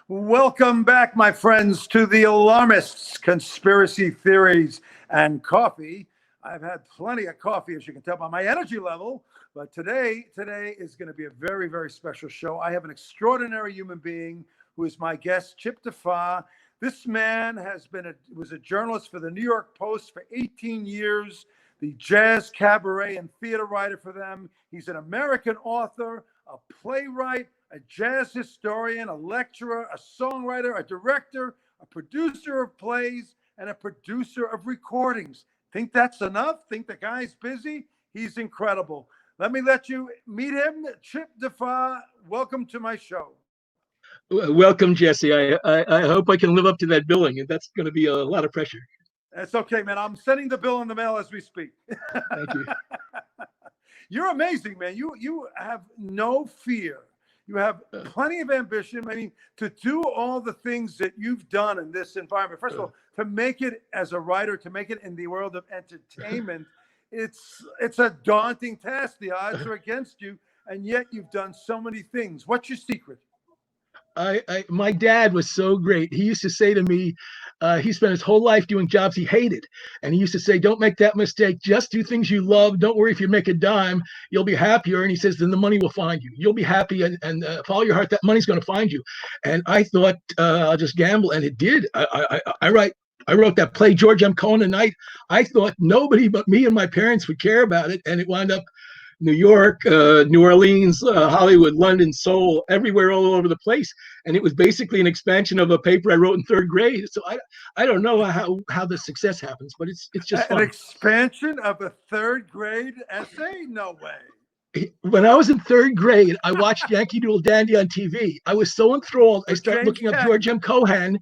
Welcome back, my friends, to the Alarmists, Conspiracy Theories, and Coffee. I've had plenty of coffee, as you can tell by my energy level, but today is going to be a very, very special show. I have an extraordinary human being who is my guest, Chip Deffaa. This man was a journalist for the New York Post for 18 years, the jazz, cabaret, and theater writer for them. He's an American author, a playwright, a jazz historian, a lecturer, a songwriter, a director, a producer of plays, and a producer of recordings. Think that's enough? Think the guy's busy? He's incredible. Let you meet him. Chip Deffaa, welcome to my show. Welcome, Jesse. I hope I can live up to that billing, and that's going to be a lot of pressure. That's okay, man. I'm sending the bill in the mail as we speak. Thank you. You're amazing, man. You have no fear. You have plenty of ambition. I mean, to do all the things that you've done in this environment. First of all, to make it as a writer, to make it in the world of entertainment, it's a daunting task. The odds are against you, and yet you've done so many things. What's your secret? My dad was so great. He used to say to me, he spent his whole life doing jobs he hated. And he used to say, don't make that mistake. Just do things you love. Don't worry if you make a dime, you'll be happier. And he says, then the money will find you. You'll be happy and follow your heart. That money's going to find you. And I thought, I'll just gamble. And it did. I wrote that play, George M. Cohan at Night. I thought nobody but me and my parents would care about it. And it wound up New York, New Orleans, Hollywood, London, Seoul, everywhere, all over the place. And it was basically an expansion of a paper I wrote in third grade. So I don't know how the success happens, but it's just fun. An expansion of a third grade essay? No way. When I was in third grade, I watched Yankee Doodle Dandy on TV. I was so enthralled. I started looking up George M. Cohan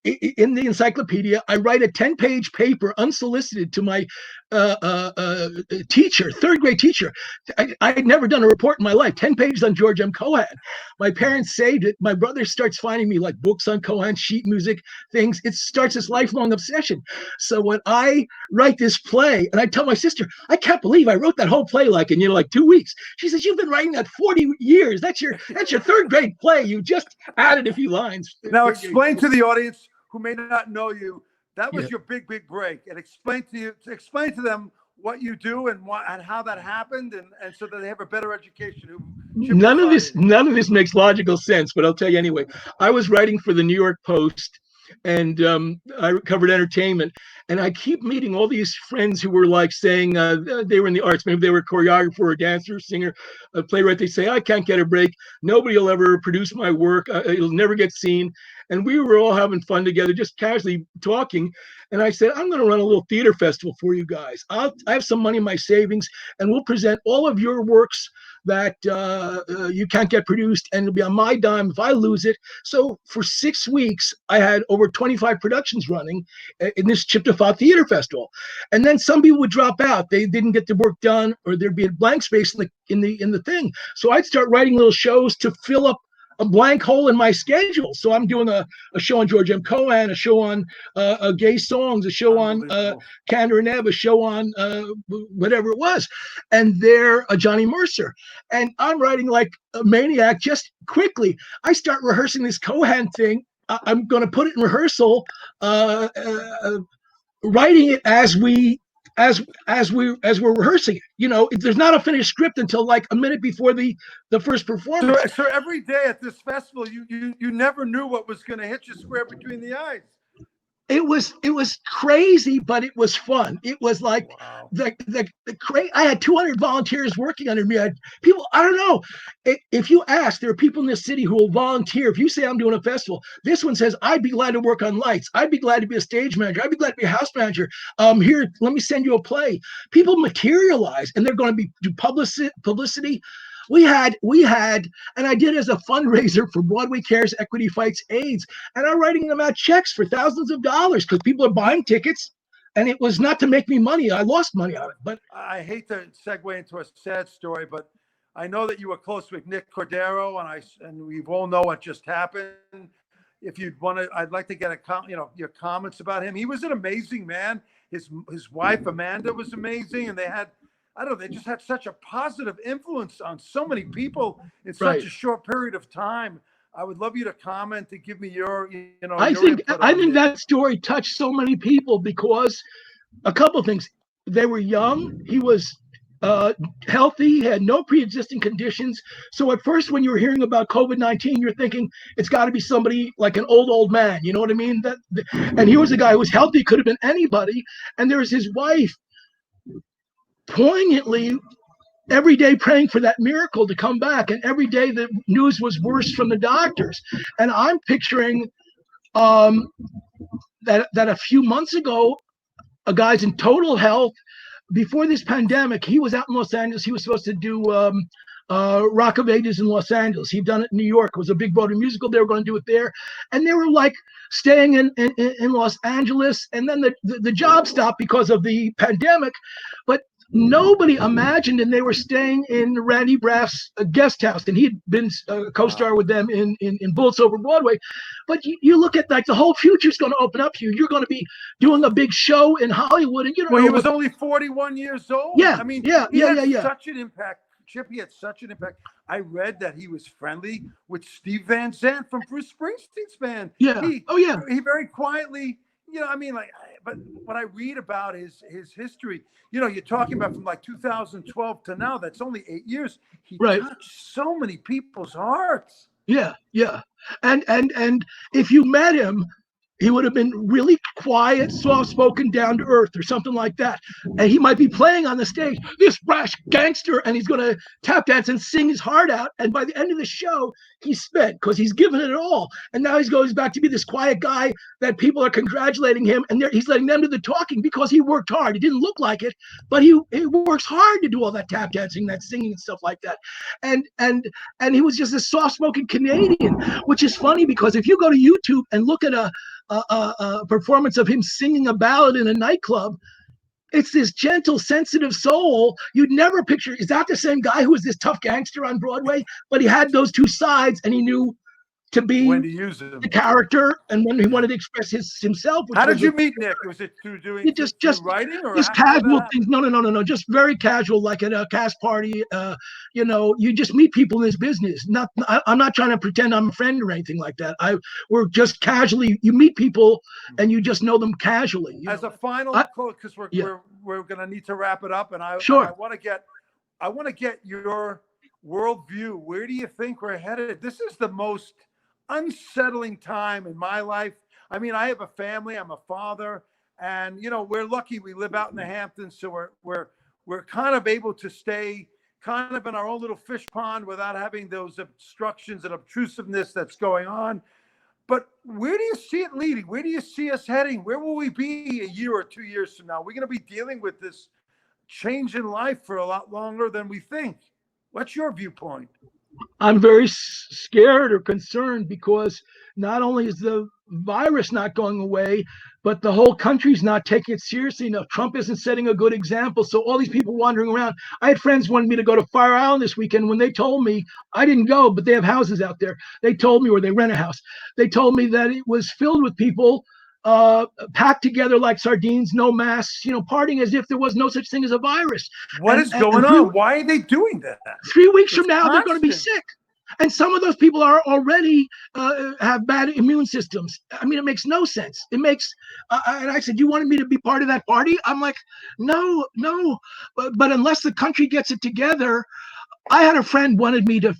in the encyclopedia. I write a 10-page paper unsolicited to my teacher, third grade teacher. I had never done a report in my life. 10 pages on George M. Cohan. My parents saved it. My brother starts finding me like books on Cohan, sheet music, things. It starts this lifelong obsession. So when I write this play, and I tell my sister, I can't believe I wrote that whole play in like 2 weeks. She says, you've been writing that 40 years. That's your third grade play. You just added a few lines. Now explain to the audience who may not know you, that was your big break, and explain to them what you do and how that happened, and so that they have a better education. None of this makes logical sense, but I'll tell you anyway. I was writing for the New York Post, and I covered entertainment, and I keep meeting all these friends who were like saying they were in the arts. Maybe they were a choreographer or a dancer, singer, a playwright. They say, I can't get a break. Nobody will ever produce my work. It'll never get seen. And we were all having fun together, just casually talking. And I said, I'm going to run a little theater festival for you guys. I have some money in my savings, and we'll present all of your works that you can't get produced, and it'll be on my dime if I lose it. So for 6 weeks, I had over 25 productions running in this Chip Deffaa Theater Festival. And then some people would drop out. They didn't get the work done, or there'd be a blank space in the thing. So I'd start writing little shows to fill up a blank hole in my schedule. So I'm doing a show on George M. Cohan, a show on gay songs, a show on Kander and Ebb, a show on whatever it was. And they're a Johnny Mercer. And I'm writing like a maniac just quickly. I start rehearsing this Cohan thing. I'm going to put it in rehearsal, writing it as we're rehearsing it. You know, there's not a finished script until like a minute before the first performance. So every day at this festival, you never knew what was going to hit you square between the eyes. It was crazy, but it was fun. It was like I had 200 volunteers working under me. I had people, I don't know. If you ask, there are people in this city who will volunteer. If you say I'm doing a festival, this one says, I'd be glad to work on lights. I'd be glad to be a stage manager. I'd be glad to be a house manager. Here, let me send you a play. People materialize, and they're going to do publicity. We had, and I did as a fundraiser for Broadway Cares Equity Fights AIDS, and I'm writing them out checks for thousands of dollars because people are buying tickets, and it was not to make me money. I lost money on it. But I hate to segue into a sad story, but I know that you were close with Nick Cordero, and we all know what just happened. If you'd want to, I'd like to get your comments about him. He was an amazing man. His wife Amanda was amazing, and they just had such a positive influence on so many people in such a short period of time. I would love you to comment, to give me your, I your think input I on think this. that story touched so many people because a couple of things. They were young. He was healthy, had no pre-existing conditions. So at first, when you were hearing about COVID-19, you're thinking it's got to be somebody like an old man. You know what I mean? And he was a guy who was healthy, could have been anybody. And there was his wife poignantly every day praying for that miracle to come back. And every day the news was worse from the doctors. And I'm picturing um, that a few months ago, a guy's in total health. Before this pandemic, he was out in Los Angeles. He was supposed to do Rock of Ages in Los Angeles. He'd done it in New York. It was a big Broadway musical. They were going to do it there. And they were like staying in Los Angeles. And then the job stopped because of the pandemic. But nobody imagined, and they were staying in Randy Braff's guest house, and he'd been a co-star with them in Bullets Over Broadway. But you look at like the whole future's going to open up to you. You're going to be doing a big show in Hollywood, and you don't know. Well, he was only 41 years old. Yeah, I mean, yeah, he had yeah. such an impact. Chip, he had such an impact. I read that he was friendly with Steve Van Zandt from Bruce Springsteen's band. Yeah. He very quietly, I mean, but when I read about his history, you're talking about from like 2012 to now, that's only 8 years. He touched so many people's hearts. Yeah. And if you met him, he would have been really quiet, soft-spoken, down to earth, or something like that. And he might be playing on the stage, this brash gangster, and he's going to tap dance and sing his heart out. And by the end of the show, he's spent because he's given it all. And now he goes back to be this quiet guy that people are congratulating him, and he's letting them do the talking because he worked hard. He didn't look like it, but he works hard to do all that tap dancing, that singing, and stuff like that. And he was just a soft-spoken Canadian, which is funny because if you go to YouTube and look at a performance of him singing a ballad in a nightclub, it's this gentle, sensitive soul. You'd never picture. Is that the same guy who was this tough gangster on Broadway? But he had those two sides, and he knew to be when to use the character and when he wanted to express himself. How did you meet Nick? Was it through doing just writing or just casual things? No. Just very casual, like at a cast party. You just meet people in this business. I'm not trying to pretend I'm a friend or anything like that. We're just casually. You meet people and you just know them casually. As a final quote, because we're going to need to wrap it up, and I want to get your worldview. Where do you think we're headed? This is the most unsettling time in my life. I mean, I have a family, I'm a father, and we're lucky we live out in the Hamptons, so we're kind of able to stay kind of in our own little fish pond without having those obstructions and obtrusiveness that's going on. But where do you see it leading? Where do you see us heading? Where will we be a year or 2 years from now? We're going to be dealing with this change in life for a lot longer than we think. What's your viewpoint? I'm very scared or concerned because not only is the virus not going away, but the whole country's not taking it seriously enough. Trump isn't setting a good example. So all these people wandering around. I had friends wanted me to go to Fire Island this weekend. When they told me, I didn't go, but they have houses out there. They told me, or they rent a house. They told me that it was filled with people packed together like sardines, no masks, partying as if there was no such thing as a virus. What is going on? Why are they doing that? 3 weeks from now, they're going to be sick. And some of those people are already have bad immune systems. I mean, it makes no sense. It makes, and I said, you wanted me to be part of that party? I'm like, no. But unless the country gets it together, I had a friend wanted to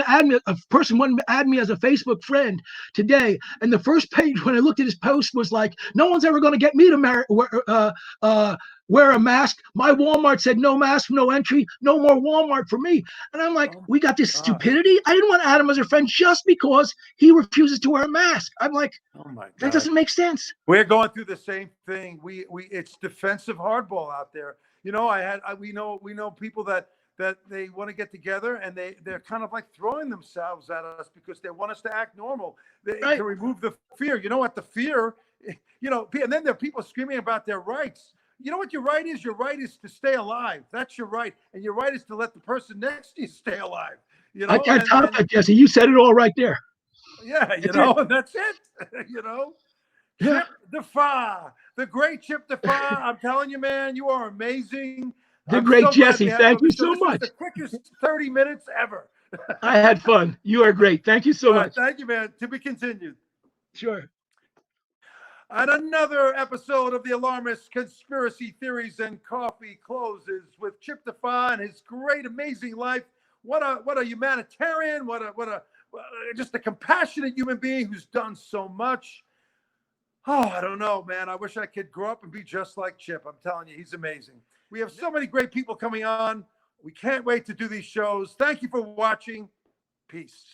add me, a person wanted to add me as a Facebook friend today. And the first page when I looked at his post was like, no one's ever going to get me to wear a mask. My Walmart said no mask, no entry, no more Walmart for me. And I'm like, we got this stupidity. I didn't want to add him as a friend just because he refuses to wear a mask. I'm like, oh my God, that doesn't make sense. We're going through the same thing. It's defensive hardball out there. We know people that they want to get together and they're kind of like throwing themselves at us because they want us to act normal. To remove the fear. You know what? The fear, and then there are people screaming about their rights. You know what your right is? Your right is to stay alive. That's your right. And your right is to let the person next to you stay alive. I can't top that, Jesse. You said it all right there. Yeah, and that's it. Chip Deffaa, the great Chip Deffaa. I'm telling you, man, you are amazing. The great Jesse. Thank you so much. The quickest 30 minutes ever. I had fun. You are great. Thank you so All right, much. thank you, man. To be continued. Sure. And another episode of the Alarmist Conspiracy Theories and Coffee closes with Chip Deffaa and his great, amazing life. What a humanitarian! Just a compassionate human being who's done so much. Oh, I don't know, man. I wish I could grow up and be just like Chip. I'm telling you, he's amazing. We have so many great people coming on. We can't wait to do these shows. Thank you for watching. Peace.